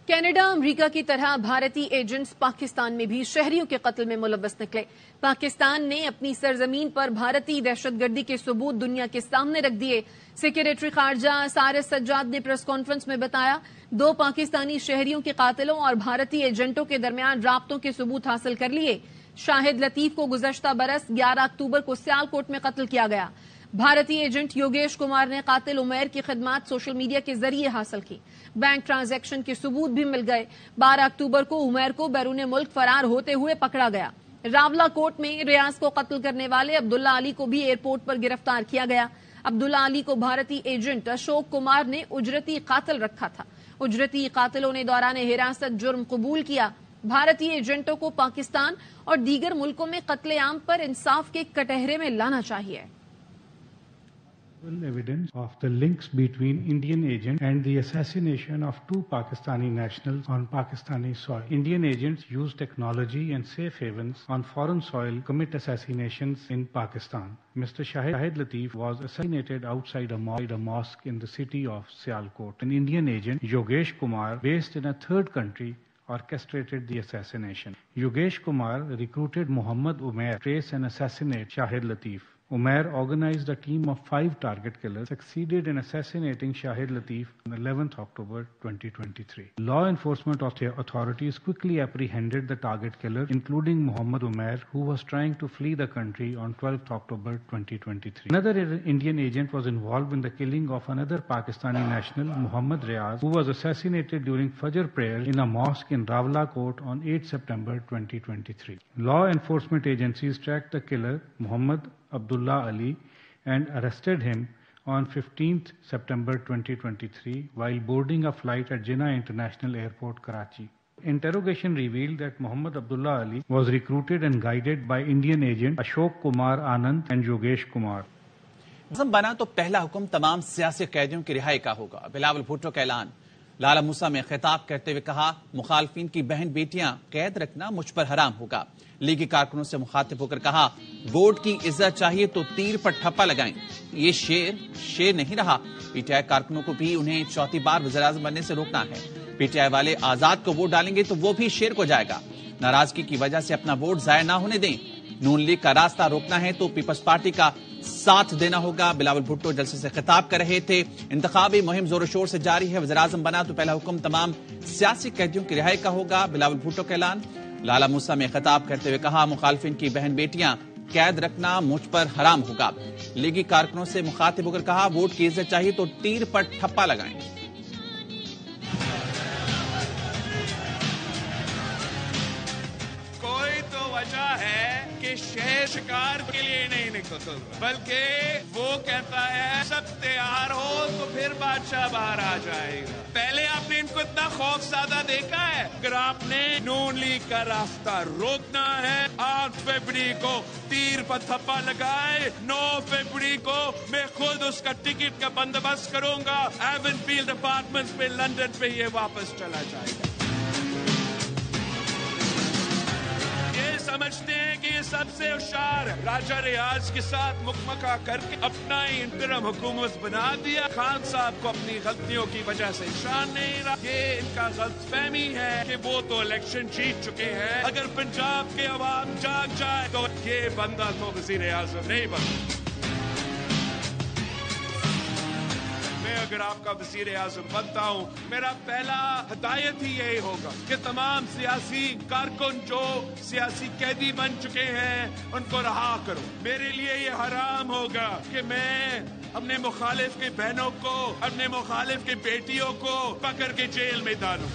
Canada امریکہ کی طرح بھارتی ایجنٹس پاکستان میں بھی شہریوں کے قتل میں ملوث نکلے۔ پاکستان نے اپنی سرزمین پر بھارتی دہشت گردی کے ثبوت دنیا کے سامنے رکھ دیے۔ سیکریٹری خارجہ سارس سجاد نے پریس کانفرنس میں بتایا 2 پاکستانی شہریوں کے قاتلوں اور بھارتی ایجنٹوں کے درمیان رابطوں کے ثبوت حاصل کر لیے۔ شاہد لطیف کو گزشتہ برس 11 اکتوبر کو سیالکوٹ میں قتل کیا گیا۔ بھارتی ایجنٹ یوگیش کمار نے قاتل عمیر کی خدمات سوشل میڈیا کے ذریعے حاصل کی۔ بینک ٹرانزیکشن کے ثبوت بھی مل گئے۔ 12 اکتوبر کو عمیر کو بیرون ملک فرار ہوتے ہوئے پکڑا گیا۔ راولا کوٹ میں ریاض کو قتل کرنے والے عبداللہ علی کو بھی ایئرپورٹ پر گرفتار کیا گیا۔ عبداللہ علی کو بھارتی ایجنٹ اشوک کمار نے اجرتی قاتل رکھا تھا۔ اجرتی قاتلوں نے دوران حراست جرم قبول کیا۔ بھارتی ایجنٹوں کو پاکستان اور دیگر ملکوں میں قتل عام پر انصاف کے کٹہرے میں لانا چاہیے۔ Evidence of the links between Indian agent and the assassination of 2 Pakistani nationals on Pakistani soil. Indian agents use technology and safe havens on foreign soil to commit assassinations in Pakistan. Mr. Shahid Latif was assassinated outside a mosque in the city of Sialkot. An Indian agent, Yogesh Kumar, based in a third country, orchestrated the assassination. Yogesh Kumar recruited Muhammad Umair to trace and assassinate Shahid Latif. Umair organized a team of 5 target killers, succeeded in assassinating Shahid Latif on 11th October 2023. Law enforcement authorities quickly apprehended the target killers, including Muhammad Umair, who was trying to flee the country on 12th October 2023. Another Indian agent was involved in the killing of another Pakistani national, Muhammad Riaz, who was assassinated during Fajr prayer in a mosque in Rawla Court on 8 September 2023. Law enforcement agencies tracked the killer, Muhammad Abdullah Ali, and arrested him on 15th September 2023 while boarding a flight at Jinnah International Airport, Karachi. Interrogation revealed that Muhammad Abdullah Ali was recruited and guided by Indian agent Ashok Kumar Anand and Yogesh Kumar. بنا تو پہلا حکم تمام سیاسی قیدیوں کی رہائی کا ہوگا۔ بلاول بھٹو کا اعلان۔ لالا موسیٰ میں خطاب کرتے ہوئے کہا مخالفین کی بہن بیٹیاں قید رکھنا مجھ پر حرام ہوگا۔ لیگی کارکنوں سے مخاطب ہو کر کہا ووٹ کی عزت چاہیے تو تیر پر ٹھپا لگائیں۔ یہ شیر نہیں رہا۔ پی ٹی آئی کارکنوں کو بھی انہیں 4تھی بار وزیراعظم بننے سے روکنا ہے۔ پی ٹی آئی والے آزاد کو ووٹ ڈالیں گے تو وہ بھی شیر کو جائے گا۔ ناراضگی کی وجہ سے اپنا ووٹ ضائع نہ ہونے دیں۔ نون لیگ کا راستہ روکنا ہے تو پیپلز پارٹی کا ساتھ دینا ہوگا۔ بلاول بھٹو جلسے سے خطاب کر رہے تھے۔ انتخابی مہم زور و شور سے جاری ہے۔ وزیراعظم بنا تو پہلا حکم تمام سیاسی قیدیوں کی رہائی کا ہوگا۔ بلاول بھٹو کا اعلان۔ لالا موسیٰ میں خطاب کرتے ہوئے کہا مخالفین کی بہن بیٹیاں قید رکھنا مجھ پر حرام ہوگا۔ لیگی کارکنوں سے مخاطب ہو کر کہا ووٹ کی عزت چاہیے تو تیر پر ٹھپا لگائیں۔ کوئی تو وجہ ہے کہ شیر شکار کے لیے نہیں نکلتا بلکہ وہ کہتا ہے سب تیار ہو تو پھر بادشاہ باہر آ جائے گا۔ پہلے آپ نے ان کو اتنا خوف زیادہ دیکھا ہے۔ اگر آپ نے نون لیگ کا راستہ روکنا ہے 8 فروری کو تیر پر تھپا لگائے۔ 9 فروری کو میں خود اس کا ٹکٹ کا بندوبست کروں گا۔ ایون فیلڈ اپارٹمنٹس پہ لندن پہ یہ واپس چلا جائے گا۔ سمجھتے ہیں کہ یہ سب سے ہوشیار راجہ ریاض کے ساتھ مکمکہ کر کے اپنا ہی انترم حکومت بنا دیا۔ خان صاحب کو اپنی غلطیوں کی وجہ سے نشان نہیں رہا۔ یہ ان کا غلط فہمی ہے کہ وہ تو الیکشن جیت چکے ہیں۔ اگر پنجاب کے عوام جاگ جائے تو یہ بندہ تو وزیر اعظم نہیں بنتا۔ اگر آپ کا وزیر اعظم بنتا ہوں میرا پہلا ہدایت ہی یہی ہوگا کہ تمام سیاسی کارکن جو سیاسی قیدی بن چکے ہیں ان کو رہا کرو۔ میرے لیے یہ حرام ہوگا کہ میں اپنے مخالف کی بہنوں کو اپنے مخالف کی بیٹیوں کو پکڑ کے جیل میں ڈالوں۔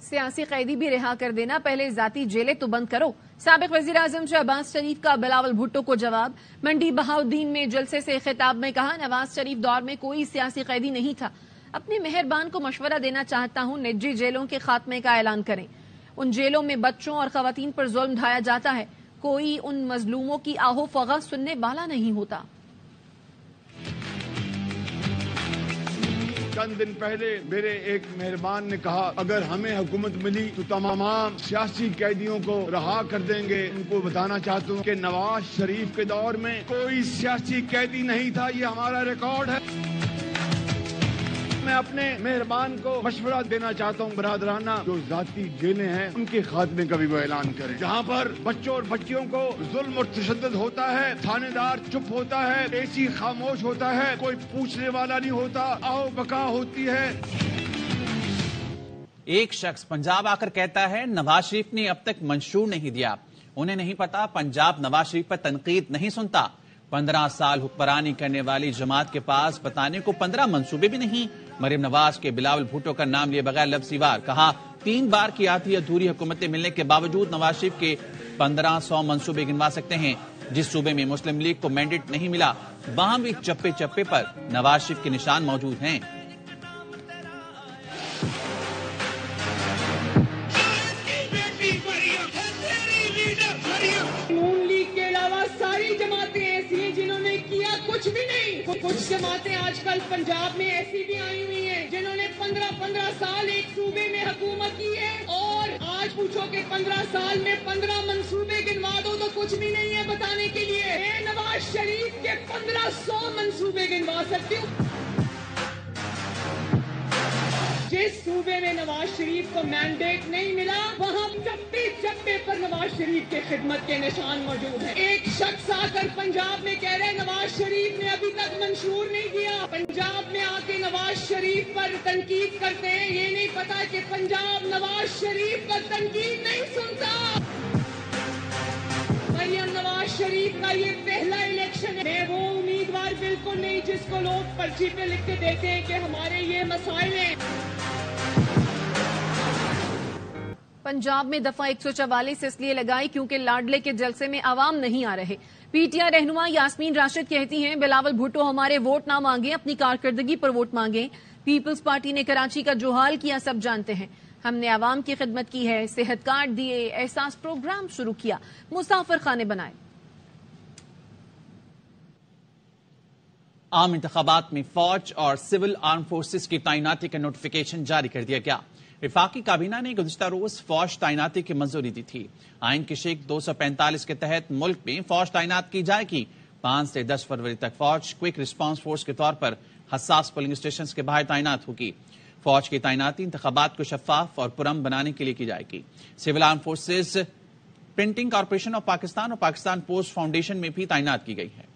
سیاسی قیدی بھی رہا کر دینا، پہلے ذاتی جیلیں تو بند کرو۔ سابق وزیر اعظم شہباز شریف کا بلاول بھٹو کو جواب۔ منڈی بہاؤالدین میں جلسے سے خطاب میں کہا نواز شریف دور میں کوئی سیاسی قیدی نہیں تھا۔ اپنے مہربان کو مشورہ دینا چاہتا ہوں نجی جیلوں کے خاتمے کا اعلان کریں۔ ان جیلوں میں بچوں اور خواتین پر ظلم ڈھایا جاتا ہے، کوئی ان مظلوموں کی آہو فغاں سننے والا نہیں ہوتا۔ چند دن پہلے میرے ایک مہربان نے کہا اگر ہمیں حکومت ملی تو تمام سیاسی قیدیوں کو رہا کر دیں گے۔ ان کو بتانا چاہتا ہوں کہ نواز شریف کے دور میں کوئی سیاسی قیدی نہیں تھا، یہ ہمارا ریکارڈ ہے۔ میں اپنے مہربان کو مشورہ دینا چاہتا ہوں برادرانہ، جو ذاتی جیلیں ہیں ان کے خاتمے کا بھی وہ اعلان کریں۔ جہاں پر بچوں اور بچیوں کو ظلم اور تشدد ہوتا ہے، تھانے دار چپ ہوتا ہے، اے سی خاموش ہوتا ہے، کوئی پوچھنے والا نہیں ہوتا، آؤ بقا ہوتی ہے۔ ایک شخص پنجاب آ کر کہتا ہے نواز شریف نے اب تک منشور نہیں دیا، انہیں نہیں پتا پنجاب نواز شریف پر تنقید نہیں سنتا۔ 15 سال حکمرانی کرنے والی جماعت کے پاس بتانے کو 15 منصوبے بھی نہیں۔ مریم نواز کے بلاول بھٹو کا نام لیے بغیر لفظی وار، کہا 3 بار کی آتی ادھوری حکومتیں ملنے کے باوجود نواز شریف کے 1500 منصوبے گنوا سکتے ہیں۔ جس صوبے میں مسلم لیگ کو مینڈیٹ نہیں ملا وہاں بھی چپے چپے پر نواز شریف کے نشان موجود ہیں۔ نون لیگ کے علاوہ ساری جماعتیں ایسی ہیں جنہوں نے کیا کچھ بھی نہیں۔ کچھ جماعتیں آج کل پنجاب میں ایسی بھی آئی ہوئی ہیں جنہوں نے 15 سال ایک صوبے میں حکومت کی ہے، اور آج پوچھو کہ 15 سال میں 15 منصوبے گنوا دو تو کچھ بھی نہیں ہے بتانے کے لیے۔ میں نواز شریف کے 1500 منصوبے گنوا سکتی ہوں۔ جس صوبے میں نواز شریف کو مینڈیٹ نہیں ملا وہاں چپے چپے پر نواز شریف کے خدمت کے نشان موجود ہیں۔ ایک شخص آ کر پنجاب میں کہہ رہے نواز شریف نے ابھی تک منشور نہیں دیا، پنجاب میں آ کے نواز شریف پر تنقید کرتے ہیں، یہ نہیں پتا کہ پنجاب نواز شریف پر تنقید نہیں سنتا۔ مریم نواز شریف کا یہ پہلا الیکشن ہے، میں وہ امیدوار بالکل نہیں جس کو لوگ پرچی پہ لکھ کے دیتے ہیں کہ ہمارے یہ مسائل ہیں۔ پنجاب میں دفعہ 144 اس لیے لگائی کیونکہ لاڈلے کے جلسے میں عوام نہیں آ رہے۔ پی ٹی آئی رہنما یاسمین راشد کہتی ہیں بلاول بھٹو ہمارے ووٹ نہ مانگیں، اپنی کارکردگی پر ووٹ مانگیں۔ پیپلز پارٹی نے کراچی کا جو حال کیا سب جانتے ہیں، ہم نے عوام کی خدمت کی ہے، صحت کارڈ دیے، احساس پروگرام شروع کیا، مسافر خانے بنائے۔ عام انتخابات میں فوج اور سول آرم فورسز کی تعیناتی کا نوٹیفیکیشن جاری کر دیا گیا۔ وفاقی کابینہ نے گزشتہ روز فوج تعیناتی کی منظوری دی تھی۔ آئین کی شق 245 کے تحت ملک میں فوج تعینات کی جائے گی۔ 5 سے 10 فروری تک فوج کوئک رسپانس فورس کے طور پر حساس پولنگ اسٹیشنز کے باہر تعینات ہوگی۔ فوج کی تعیناتی انتخابات کو شفاف اور پرامن بنانے کے لیے کی جائے گی۔ Civil arm forces printing corporation of Pakistan اور پاکستان پوسٹ فاؤنڈیشن میں بھی تعینات کی گئی ہے۔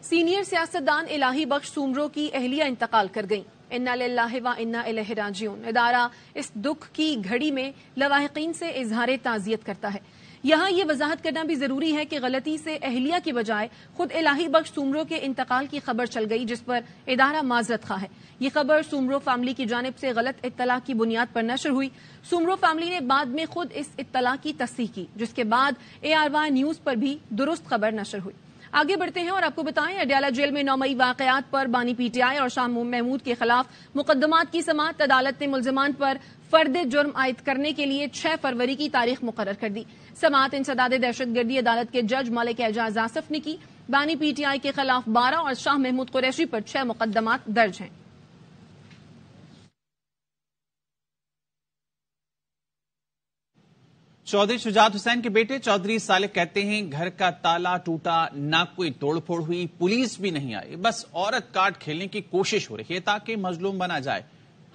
سینئر سیاستدان الہی بخش سومرو کی اہلیہ انتقال کر گئیں۔ انا للہ و انا الیہ راجعون۔ ادارہ اس دکھ کی گھڑی میں لواحقین سے اظہار تعزیت کرتا ہے۔ یہاں یہ وضاحت کرنا بھی ضروری ہے کہ غلطی سے اہلیہ کی بجائے خود الہی بخش سومرو کے انتقال کی خبر چل گئی، جس پر ادارہ معذرت خواہ ہے۔ یہ خبر سومرو فیملی کی جانب سے غلط اطلاع کی بنیاد پر نشر ہوئی۔ سومرو فیملی نے بعد میں خود اس اطلاع کی تصحیح کی، جس کے بعد ARY نیوز پر بھی درست خبر نشر ہوئی۔ آگے بڑھتے ہیں اور آپ کو بتائیں اڈیالہ جیل میں 9 مئی واقعات پر بانی پی ٹی آئی اور شاہ محمود کے خلاف مقدمات کی سماعت۔ عدالت نے ملزمان پر فرد جرم عائد کرنے کے لیے 6 فروری کی تاریخ مقرر کر دی۔ سماعت انسداد دہشت گردی عدالت کے جج ملک اعجاز آصف نے کی۔ بانی پی ٹی آئی کے خلاف 12 اور شاہ محمود قریشی پر 6 مقدمات درج ہیں۔ چودھری شجاعت حسین کے بیٹے چودھری صالح کہتے ہیں گھر کا تالا ٹوٹا، نہ کوئی توڑ پھوڑ ہوئی، پولیس بھی نہیں آئی، بس عورت کارڈ کھیلنے کی کوشش ہو رہی ہے تاکہ مظلوم بنا جائے۔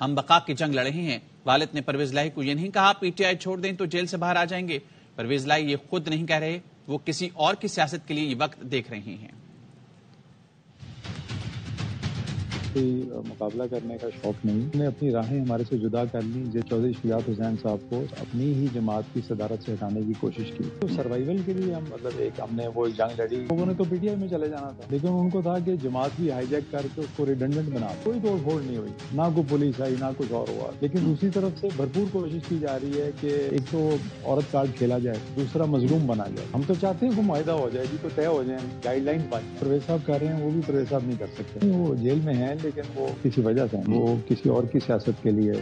ہم بقا کی جنگ لڑ رہے ہیں۔ والد نے پرویز لاہی کو یہ نہیں کہا پی ٹی آئی چھوڑ دیں تو جیل سے باہر آ جائیں گے۔ پرویز لاہی یہ خود نہیں کہہ رہے، وہ کسی اور کی سیاست کے لیے یہ وقت دیکھ رہے ہیں۔ مقابلہ کرنے کا شوق نہیں، انہوں نے اپنی راہیں ہمارے سے جدا کر لی۔ چودھری شجاعت حسین صاحب کو اپنی ہی جماعت کی صدارت سے ہٹانے کی کوشش کی۔ تو سروائیول کے لیے ہم نے وہ جنگ لڑی۔ لوگوں نے تو پی ٹی آئی میں چلے جانا تھا، لیکن ان کو تھا کہ جماعت بھی ہائی جیک کر کے اس کو ریڈنڈنٹ بنا، کوئی توڑ پھوڑ نہیں ہوئی، نہ کوئی پولیس آئی نہ کچھ اور ہوا۔ لیکن دوسری طرف سے بھرپور کوشش کی جا رہی ہے کہ ایک تو عورت کارڈ کھیلا جائے، دوسرا مظلوم بنا جائے۔ ہم تو چاہتے ہیں کہ معاہدہ ہو جائے، کوئی طے ہو جائے، گائیڈ لائن بن۔ پرویز صاحب کر رہے ہیں، وہ بھی پرویز صاحب نہیں کر سکتے، وہ جیل میں ہیں، لیکن وہ کسی وجہ سے وہ کسی اور کی سیاست کے لیے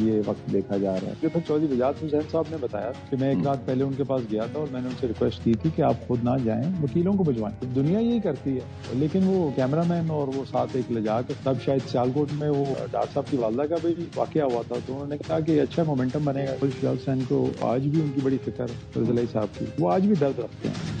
یہ وقت دیکھا جا رہا ہے۔ پھر چودھری شجاعت حسین صاحب نے بتایا کہ میں ایک رات پہلے ان کے پاس گیا تھا اور میں نے ان سے ریکویسٹ کی تھی کہ آپ خود نہ جائیں، وکیلوں کو بھجوائیں۔ دنیا یہی کرتی ہے، لیکن وہ کیمرہ مین اور وہ ساتھ ایک لے جا کے تب شاید سیالکوٹ میں وہ ڈاکٹر صاحب کی والدہ کا بھی واقعہ ہوا تھا، تو انہوں نے کہا کہ اچھا مومنٹم بنے گا۔ شجاعت حسین کو آج بھی ان کی بڑی فکر پرویز لاہی صاحب کی، وہ آج بھی درد رکھتے ہیں۔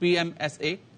PMSA,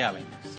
ARY News।